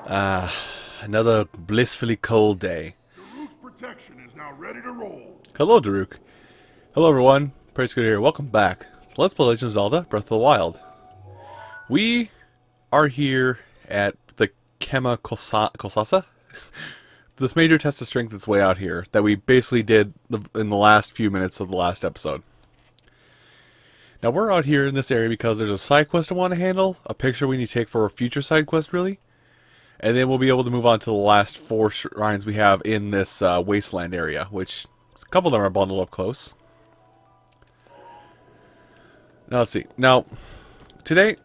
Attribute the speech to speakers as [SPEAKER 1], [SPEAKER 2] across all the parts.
[SPEAKER 1] Ah, another blissfully cold day.
[SPEAKER 2] Daruk's protection is now ready to roll.
[SPEAKER 1] Hello, Daruk. Hello, everyone. Praise good here. Welcome back to Let's Play Legend of Zelda: Breath of the Wild. We are here at the Kosasa. This major test of strength that's way out here that we basically did in the last few minutes of the last episode. Now we're out here in this area because there's a side quest I want to handle, a picture we need to take for a future side quest, really, and then we'll be able to move on to the last four shrines we have in this wasteland area, which a couple of them are bundled up close. Now let's see. Now, today,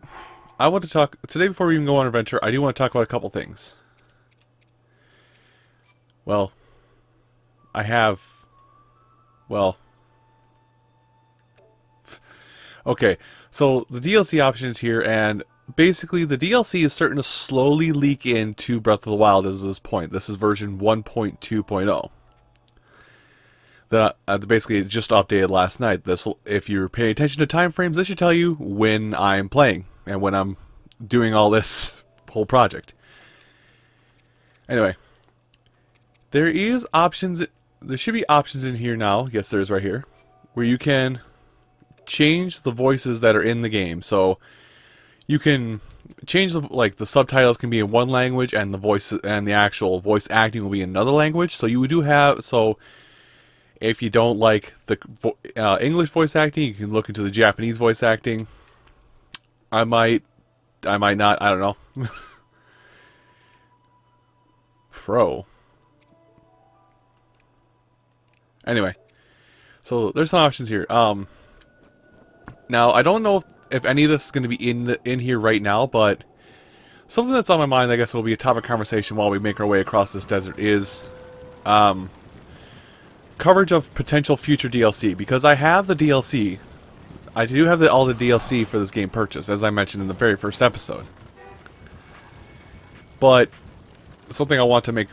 [SPEAKER 1] today before we even go on our adventure, I do want to talk about a couple things. Well, I have, well, okay, so the DLC option is here, and basically the DLC is starting to slowly leak into Breath of the Wild at this point. This is version 1.2.0. That basically it just updated last night. This, if you're paying attention to time frames, this should tell you when I'm playing and when I'm doing all this whole project. Anyway, there is options. There should be options in here now. Yes, there is right here, where you can change the voices that are in the game. So you can change the subtitles can be in one language and the voice and the actual voice acting will be in another language. So you do have if you don't like the English voice acting, you can look into the Japanese voice acting. I might not. I don't know. Pro. Anyway, so there's some options here. Now I don't know if any of this is going to be in here right now, but something that's on my mind, I guess, will be a topic of conversation while we make our way across this desert is, coverage of potential future DLC, because I have the DLC. I do have all the DLC for this game purchased, as I mentioned in the very first episode. But something I want to make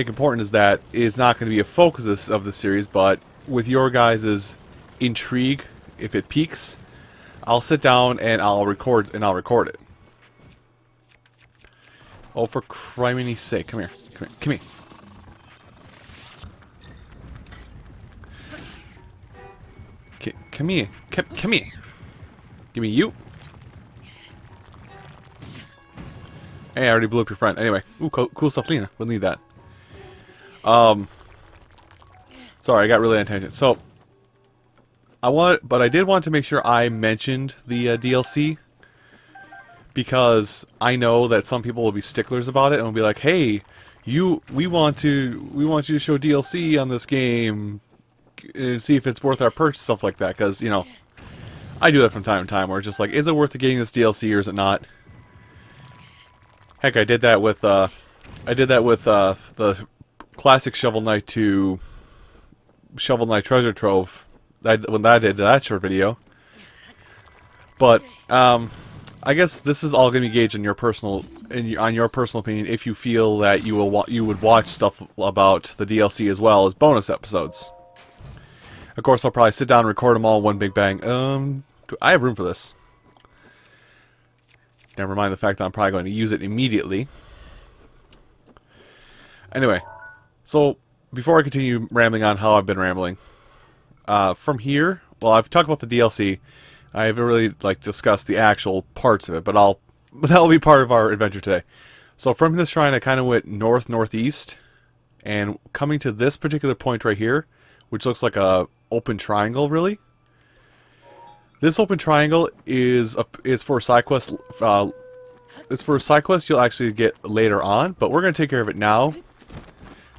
[SPEAKER 1] important is that it's not going to be a focus of the series, but with your guys' intrigue, if it peaks, I'll sit down and I'll record it. Oh, for criminy sake! Come here! Come here! Come here. Come here. Give me you. Hey, I already blew up your friend. Anyway. Ooh, cool stuff, Lena. We'll need that. Sorry, I got really intense. So, but I did want to make sure I mentioned the DLC, because I know that some people will be sticklers about it and will be like, "Hey, we want you to show DLC on this game and see if it's worth our purchase," stuff like that. Because I do that from time to time, where it's just like, is it worth getting this DLC or is it not? Heck, I did that with the classic Shovel Knight to Shovel Knight Treasure Trove. When I did that short video. But I guess this is all going to be gauged on your personal opinion. If you feel that you would watch stuff about the DLC as well as bonus episodes. Of course, I'll probably sit down and record them all in one big bang. I have room for this. Never mind the fact that I'm probably going to use it immediately. Anyway, so before I continue rambling on how I've been rambling, from here, well, I've talked about the DLC. I haven't really discussed the actual parts of it, but that will be part of our adventure today. So from this shrine, I kind of went northeast, and coming to this particular point right here, which looks like a open triangle, really. This open triangle is for a side quest. It's for a side quest you'll actually get later on, but we're going to take care of it now,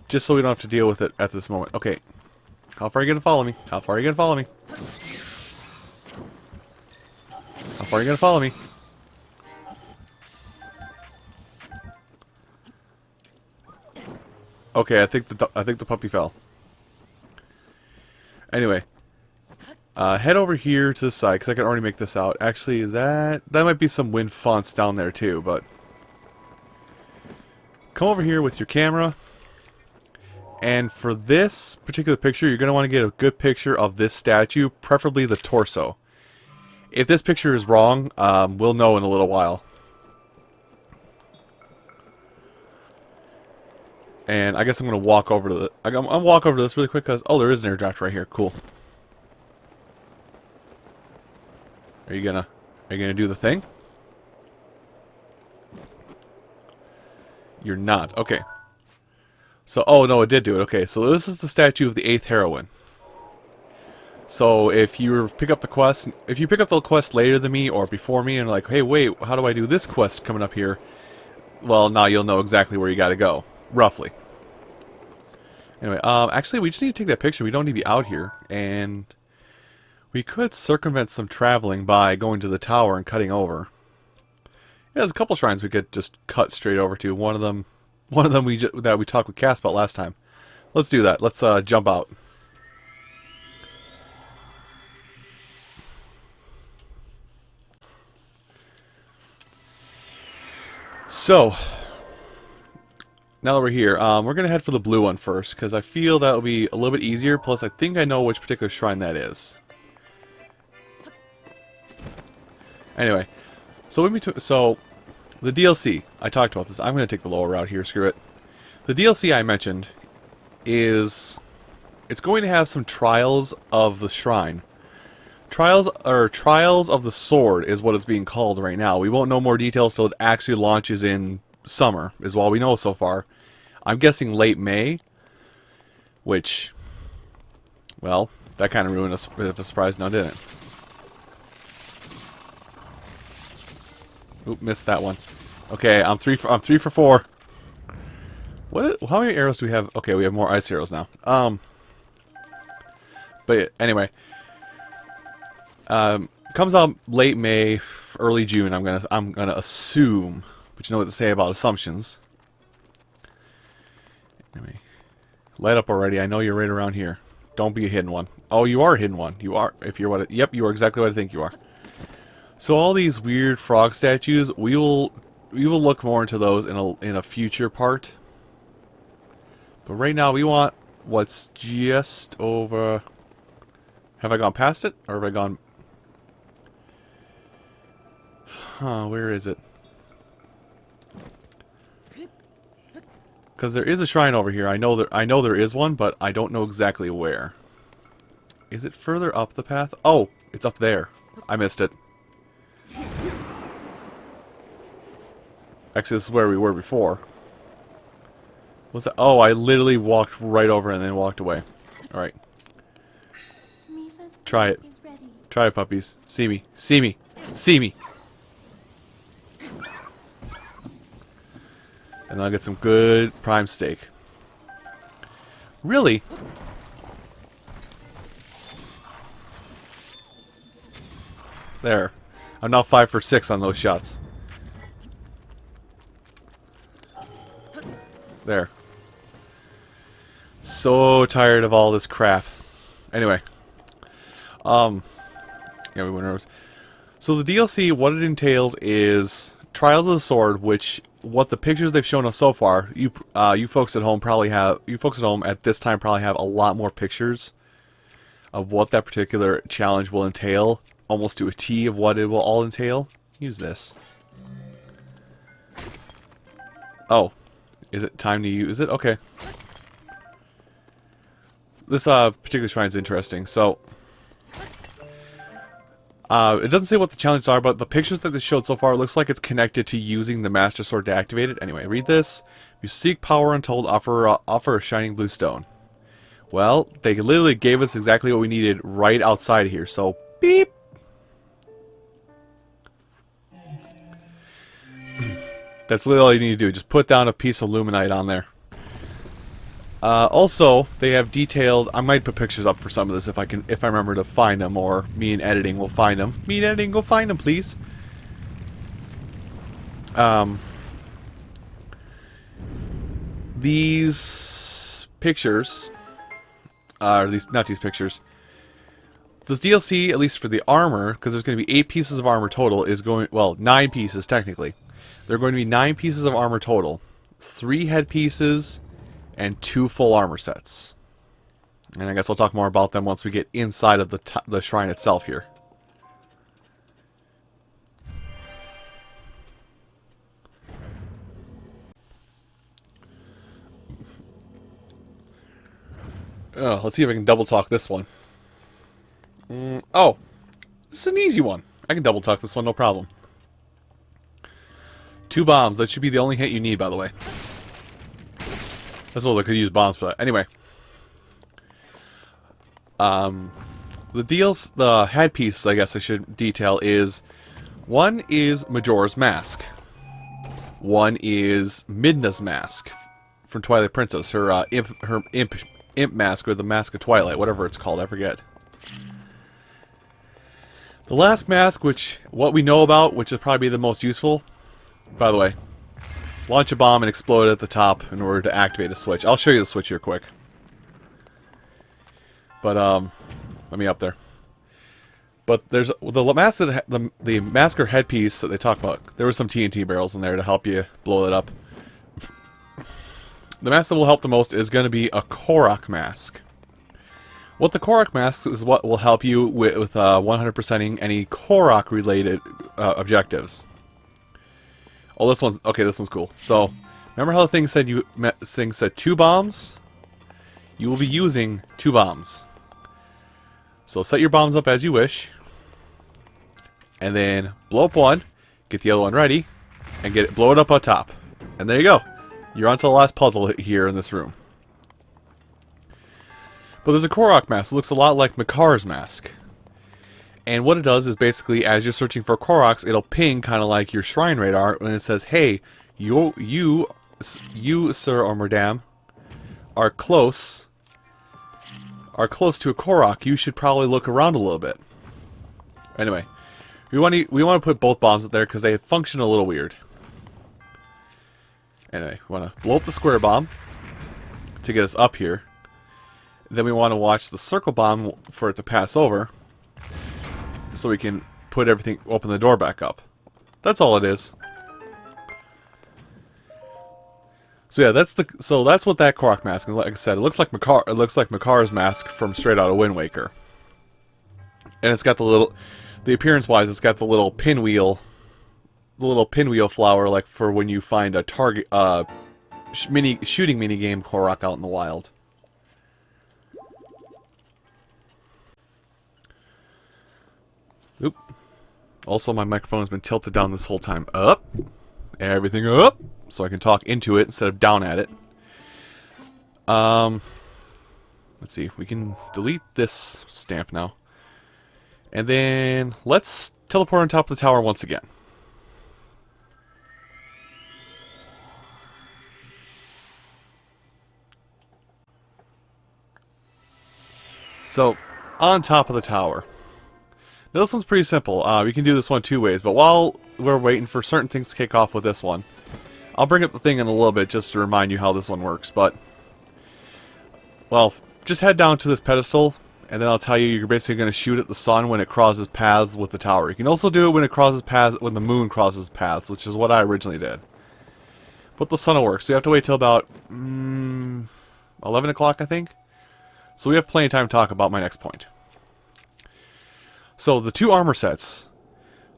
[SPEAKER 1] just so we don't have to deal with it at this moment. Okay, how far are you going to follow me? How far are you going to follow me? How far are you going to follow me? Okay, I think the puppy fell. Anyway, head over here to the side, because I can already make this out. Actually, that might be some wind fonts down there too, but come over here with your camera, and for this particular picture, you're going to want to get a good picture of this statue, preferably the torso. If this picture is wrong, we'll know in a little while. And I guess I'm gonna walk over to the. I'll walk over to this really quick because there is an air draft right here. Cool. Are you gonna do the thing? You're not. Okay. So no, it did do it. Okay, so this is the statue of the 8th heroine. So if you pick up the quest, if you pick up the quest later than me or before me, and like, hey, wait, how do I do this quest coming up here? Well, now you'll know exactly where you got to go, roughly. Anyway, actually, we just need to take that picture. We don't need to be out here, and we could circumvent some traveling by going to the tower and cutting over. Yeah, there's a couple shrines we could just cut straight over to. One of them that we talked with Cass about last time. Let's do that. Let's jump out. So, now that we're here, we're going to head for the blue one first, because I feel that will be a little bit easier, plus I think I know which particular shrine that is. Anyway, so the DLC, I talked about this, I'm going to take the lower route here, screw it. The DLC I mentioned is, it's going to have some trials of the shrine. Trials of the sword is what it's being called right now. We won't know more details till it actually launches in summer, is all we know so far. I'm guessing late May, which, well, that kind of ruined a bit of a surprise now, didn't it? Oop, missed that one. Okay, I'm three for four. How many arrows do we have? Okay, we have more ice arrows now. But anyway, comes out late May, early June. I'm gonna assume, but you know what to say about assumptions. Anyway, light up already. I know you're right around here. Don't be a hidden one. Oh, you are a hidden one. You are. If you're what? Yep, you are exactly what I think you are. So all these weird frog statues, we will look more into those in a future part. But right now we want what's just over. Have I gone past it, or have I gone? Huh? Where is it? Because there is a shrine over here. I know there is one, but I don't know exactly where. Is it further up the path? Oh, it's up there. I missed it. Actually, this is where we were before. Was it? Oh, I literally walked right over and then walked away. Alright. Try it. Try it, puppies. See me. See me. See me. And I'll get some good prime steak. Really? There. I'm now 5 for 6 on those shots. There. So tired of all this crap. Anyway. Yeah, we went over. So the DLC, what it entails is Trials of the Sword, which what the pictures they've shown us so far, you folks at home at this time probably have a lot more pictures of what that particular challenge will entail, almost to a T of what it will all entail. Use this. Oh, is it time to use it? Okay. This particular shrine is interesting. So, it doesn't say what the challenges are, but the pictures that they showed so far, it looks like it's connected to using the Master Sword to activate it. Anyway, read this. You seek power untold, offer a shining blue stone. Well, they literally gave us exactly what we needed right outside of here, so beep! That's literally all you need to do. Just put down a piece of luminite on there. Also, they have detailed. I might put pictures up for some of this if I remember to find them, or me and editing will find them. Me and editing, go find them, please. These pictures, not these pictures. This DLC, at least for the armor, because there's going to be 8 pieces of armor total, is going, well, 9 pieces technically. There are going to be 9 pieces of armor total, 3 headpieces, and 2 full armor sets. And I guess I'll talk more about them once we get inside of the shrine itself here. Let's see if I can double talk this one. Oh, this is an easy one. I can double talk this one, no problem. 2 bombs. That should be the only hit you need, by the way. I suppose I could use bombs for that. Anyway. The headpiece, I guess I should detail, is... One is Majora's Mask. One is Midna's Mask from Twilight Princess. Her imp mask, or the Mask of Twilight, whatever it's called, I forget. The last mask, what we know about, which is probably the most useful, by the way, launch a bomb and explode it at the top in order to activate a switch. I'll show you the switch here quick. But, let me up there. But there's the mask or headpiece that they talk about. There were some TNT barrels in there to help you blow it up. The mask that will help the most is going to be a Korok mask. What the Korok mask is what will help you with 100%ing any Korok related objectives. Oh, this one's cool. So, remember how the thing said 2 bombs? You will be using 2 bombs. So set your bombs up as you wish, and then blow up one, get the other one ready, and blow it up on top. And there you go. You're on to the last puzzle here in this room. But there's a Korok mask. It looks a lot like Makar's mask. And what it does is basically, as you're searching for Koroks, it'll ping kind of like your shrine radar, and it says, "Hey, you, sir or madame, are close to a Korok. You should probably look around a little bit." Anyway, we want to put both bombs up there because they function a little weird. Anyway, we want to blow up the square bomb to get us up here. Then we want to watch the circle bomb for it to pass over, so we can open the door back up. That's all it is. So yeah, that's what that Korok mask is. Like I said, it looks like Makar's mask from Straight Outta Wind Waker. And it's got the appearance-wise, it's got the little pinwheel flower, like for when you find a target, shooting minigame Korok out in the wild. Oop. Also, my microphone has been tilted down this whole time. Up. Everything up. So I can talk into it instead of down at it. Let's see. We can delete this stamp now. And then let's teleport on top of the tower once again. So, on top of the tower. Now, this one's pretty simple. We can do this one 2 ways, but while we're waiting for certain things to kick off with this one, I'll bring up the thing in a little bit just to remind you how this one works. But, well, just head down to this pedestal, and then I'll tell you you're basically going to shoot at the sun when it crosses paths with the tower. You can also do it when the moon crosses paths, which is what I originally did. But the sun will work, so you have to wait till about 11 o'clock, I think. So we have plenty of time to talk about my next point. So the 2 armor sets.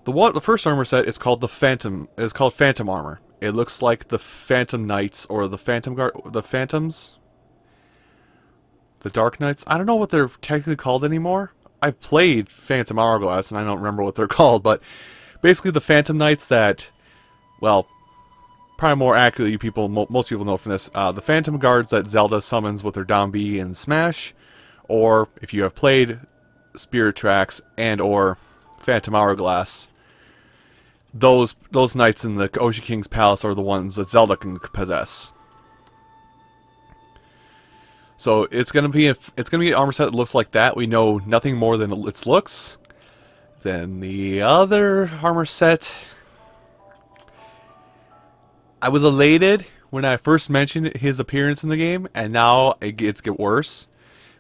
[SPEAKER 1] The first armor set is called the Phantom. It's called Phantom armor. It looks like the Phantom Knights or the Phantoms. The Dark Knights. I don't know what they're technically called anymore. I've played Phantom Hourglass and I don't remember what they're called, but basically the Phantom Knights that, well, probably more accurately, most people know from this, the Phantom Guards that Zelda summons with her down B in Smash, or if you have played Spirit Tracks and or Phantom Hourglass, those knights in the Ocean King's Palace are the ones that Zelda can possess. So it's gonna be an armor set that looks like that. We know nothing more than its looks. Then the other armor set, I was elated when I first mentioned his appearance in the game, and now it gets worse.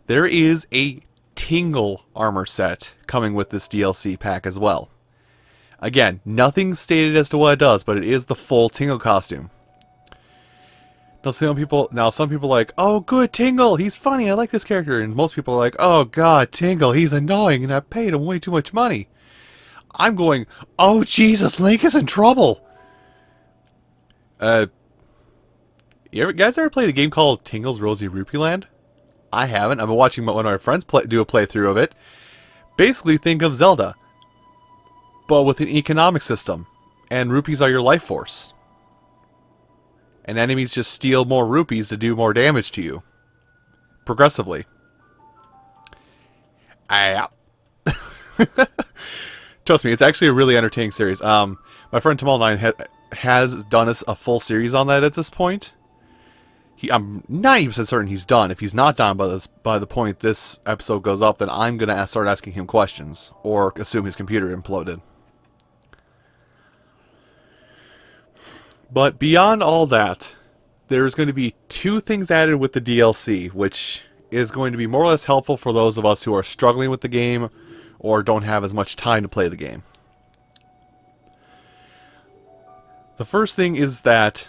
[SPEAKER 1] There is a Tingle armor set coming with this DLC pack as well. Again, nothing stated as to what it does, but it is the full Tingle costume. Now some people are like, "Oh, good, Tingle, he's funny, I like this character," and most people are like, "Oh God, Tingle, he's annoying, and I paid him way too much money." I'm going, "Oh Jesus, Link is in trouble." You guys ever played a game called Tingle's Rosy Rupee Land? I haven't. I've been watching one of my friends do a playthrough of it. Basically, think of Zelda, but with an economic system, and rupees are your life force. And enemies just steal more rupees to do more damage to you, progressively. Ah. Trust me, it's actually a really entertaining series. My friend Tamal9 has done a full series on that at this point. I'm 90% certain he's done. If he's not done by the point this episode goes up, then I'm going to start asking him questions, or assume his computer imploded. But beyond all that, there's going to be 2 things added with the DLC, which is going to be more or less helpful for those of us who are struggling with the game or don't have as much time to play the game. The first thing is that,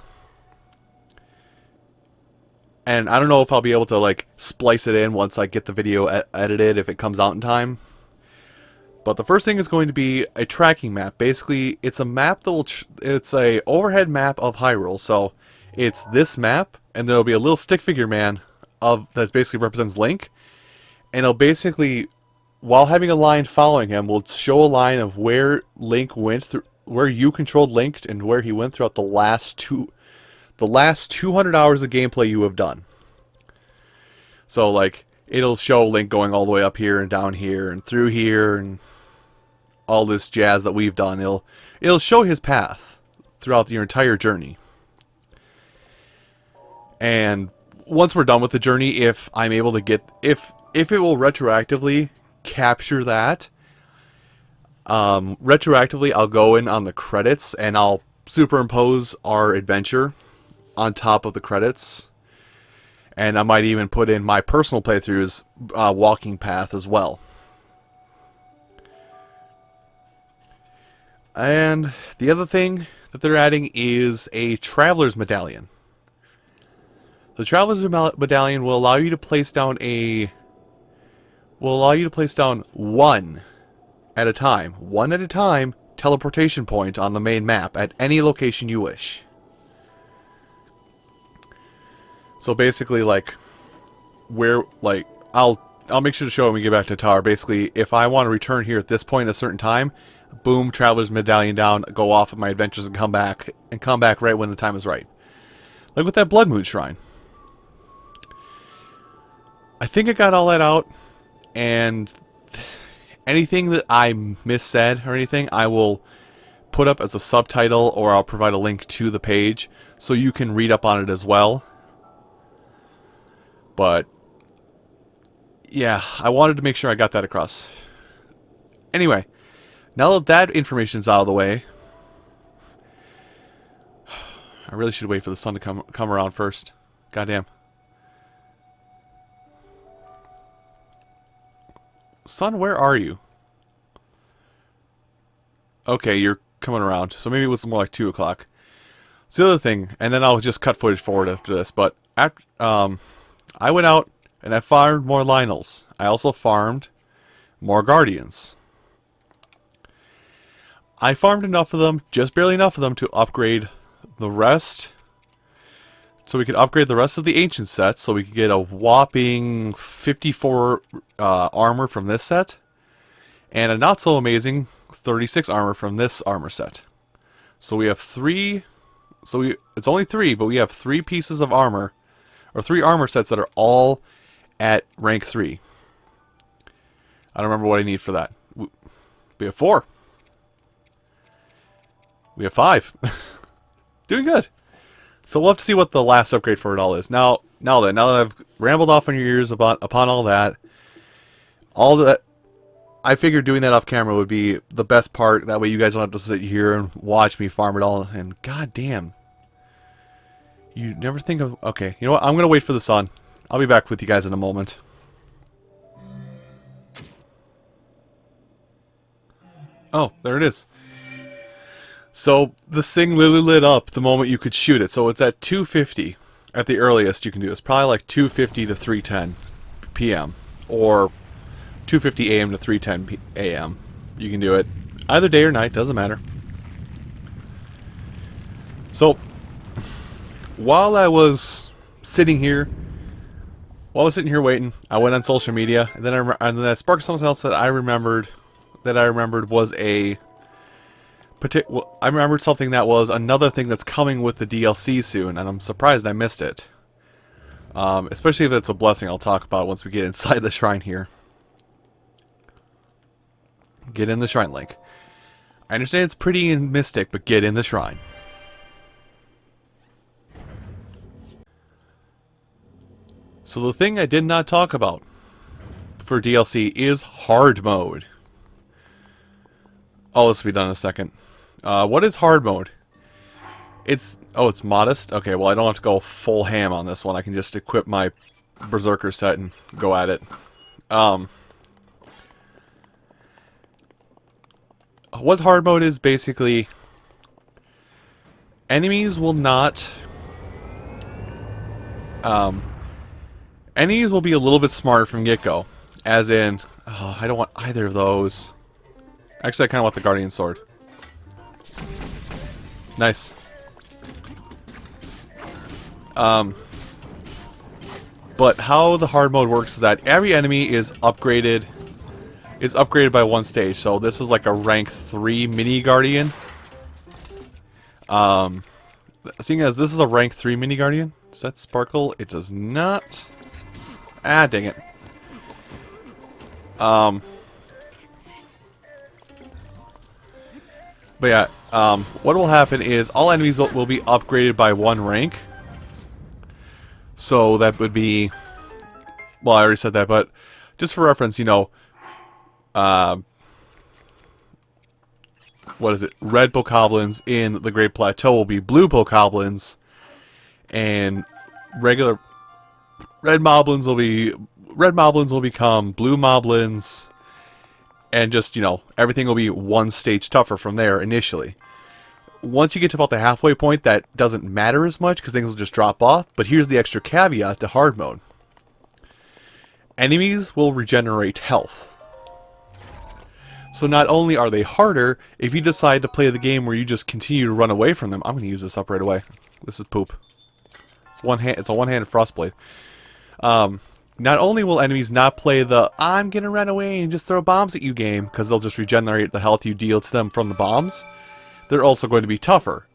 [SPEAKER 1] and I don't know if I'll be able to like splice it in once I get the video edited if it comes out in time. But the first thing is going to be a tracking map. Basically, it's a map that will it's a overhead map of Hyrule. So it's this map, and there'll be a little stick figure man that basically represents Link, and it'll basically, while having a line following him, will show a line of where Link went through, where you controlled Link, and where he went throughout the last 200 hours of gameplay you have done. So like, it'll show Link going all the way up here and down here and through here and all this jazz that we've done. It'll show his path throughout your entire journey. And once we're done with the journey, if I'm able to get, if it will retroactively capture that, retroactively I'll go in on the credits and I'll superimpose our adventure on top of the credits. And I might even put in my personal playthrough's walking path as well. And the other thing that they're adding is a Traveler's Medallion. The Traveler's Medallion will allow you to place down one at a time, teleportation point on the main map at any location you wish. So basically, like, I'll make sure to show when we get back to the tower. Basically, if I want to return here at this point at a certain time, boom, Traveler's Medallion down, go off of my adventures and come back right when the time is right. Like with that Blood Moon Shrine. I think I got all that out, and anything that I missaid or anything, I will put up as a subtitle, or I'll provide a link to the page so you can read up on it as well. But yeah, I wanted to make sure I got that across. Anyway, now that that information's out of the way, I really should wait for the sun to come around first. Goddamn. Sun, where are you? Okay, you're coming around. So maybe it was more like 2 o'clock. It's the other thing, and then I'll just cut footage forward after this. But after, I went out and I farmed more Lynels. I also farmed more Guardians. I farmed enough of them, just barely enough of them, to upgrade the rest. So we could upgrade the rest of the ancient sets, so we could get a whopping 54 armor from this set, and a not so amazing 36 armor from this armor set. So we have 3. It's only 3, but we have 3 pieces of armor, or 3 armor sets that are all at rank 3. I don't remember what I need for that. We have 4. We have 5. Doing good. So we'll have to see what the last upgrade for it all is. Now that I've rambled off on your ears upon all that, I figured doing that off camera would be the best part. That way you guys don't have to sit here and watch me farm it all. And goddamn, you never think of. Okay, you know what? I'm gonna wait for the sun. I'll be back with you guys in a moment. Oh, there it is. So this thing literally lit up the moment you could shoot it. So it's at 2:50 at the earliest you can do. It's probably like 2:50 to 3:10 p.m. or 2:50 a.m. to 3:10 a.m. You can do it either day or night, doesn't matter. So while I was sitting here While I was sitting here waiting, I went on social media, and and then I sparked something else that I remembered. That I remembered was I remembered something that was another thing that's coming with the DLC soon, and I'm surprised I missed it. Especially if it's a blessing. I'll talk about it once we get inside the shrine here. Get in the shrine, Link. I understand it's pretty and mystic, but get in the shrine. So the thing I did not talk about for DLC is hard mode. Oh, this will be done in a second. What is hard mode? It's modest. Okay, well I don't have to go full ham on this one. I can just equip my berserker set and go at it. What hard mode is basically, enemies will not. Enemies will be a little bit smarter from get-go. As in, oh, I don't want either of those. Actually, I kind of want the Guardian Sword. Nice. But how the hard mode works is that every enemy is upgraded by one stage. So this is like a rank 3 mini Guardian. Seeing as this is a rank 3 mini Guardian, does that sparkle? It does not. Ah, dang it. But yeah, what will happen is all enemies will be upgraded by one rank. So that would be, well, I already said that, but just for reference, you know, what is it? Red bokoblins in the Great Plateau will be blue bokoblins, and regular red moblins will become blue moblins, and just, you know, everything will be one stage tougher from there initially. Once you get to about the halfway point, that doesn't matter as much because things will just drop off. But here's the extra caveat to hard mode. Enemies will regenerate health. So not only are they harder, if you decide to play the game where you just continue to run away from them. I'm going to use this up right away. This is poop. It's a one-handed frostblade. Not only will enemies not play the I'm going to run away and just throw bombs at you game, because they'll just regenerate the health you deal to them from the bombs, they're also going to be tougher.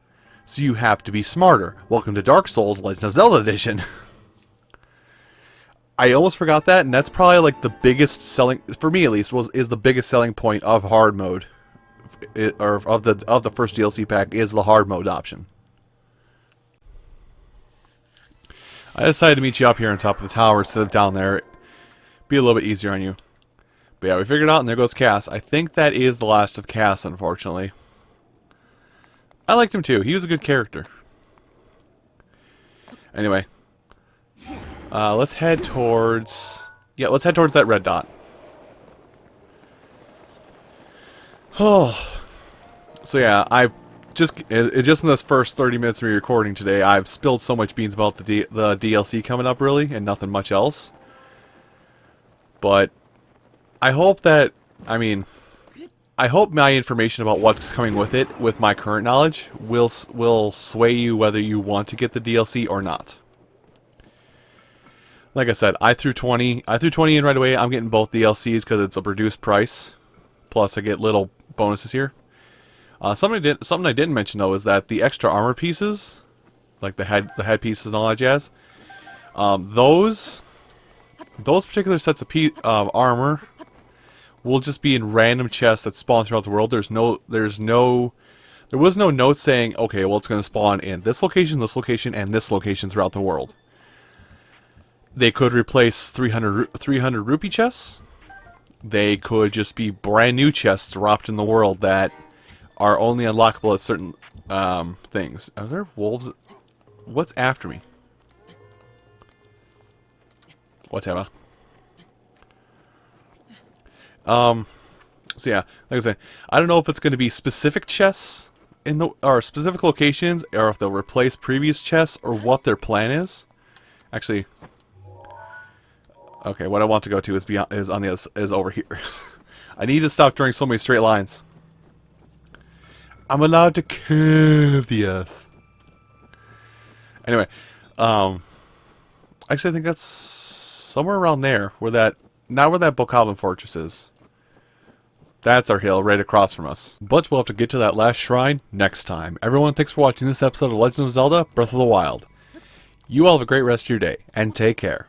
[SPEAKER 1] So you have to be smarter. Welcome to Dark Souls Legend of Zelda Edition. I almost forgot that, and that's probably like the biggest selling, for me at least, is the biggest selling point of hard mode, or of the first DLC pack, is the hard mode option. I decided to meet you up here on top of the tower instead of down there. Be a little bit easier on you. But yeah, we figured it out, and there goes Cass. I think that is the last of Cass, unfortunately. I liked him too. He was a good character. Anyway, let's head towards. Yeah, let's head towards that red dot. Oh, so yeah, I've just in this first 30 minutes of me recording today, I've spilled so much beans about the DLC coming up, really, and nothing much else. But I hope that, I hope my information about what's coming with it, with my current knowledge, will sway you whether you want to get the DLC or not. Like I said, I threw 20 in right away. I'm getting both DLCs because it's a reduced price. Plus, I get little bonuses here. Something I didn't mention though is that the extra armor pieces, like the head pieces and all that jazz, those particular sets of armor will just be in random chests that spawn throughout the world. There was no note saying, okay, well, it's going to spawn in this location, and this location throughout the world. They could replace 300 rupee chests. They could just be brand new chests dropped in the world that are only unlockable at certain things. Are there wolves? What's after me? Whatever. So yeah, like I said, I don't know if it's going to be specific chests or specific locations, or if they'll replace previous chests, or what their plan is. Actually, okay, what I want to go to is over here. I need to stop drawing so many straight lines. I'm allowed to curve the earth. Anyway, actually, I think that's somewhere around there, not where that Bokoblin fortress is. That's our hill right across from us. But we'll have to get to that last shrine next time. Everyone, thanks for watching this episode of Legend of Zelda Breath of the Wild. You all have a great rest of your day, and take care.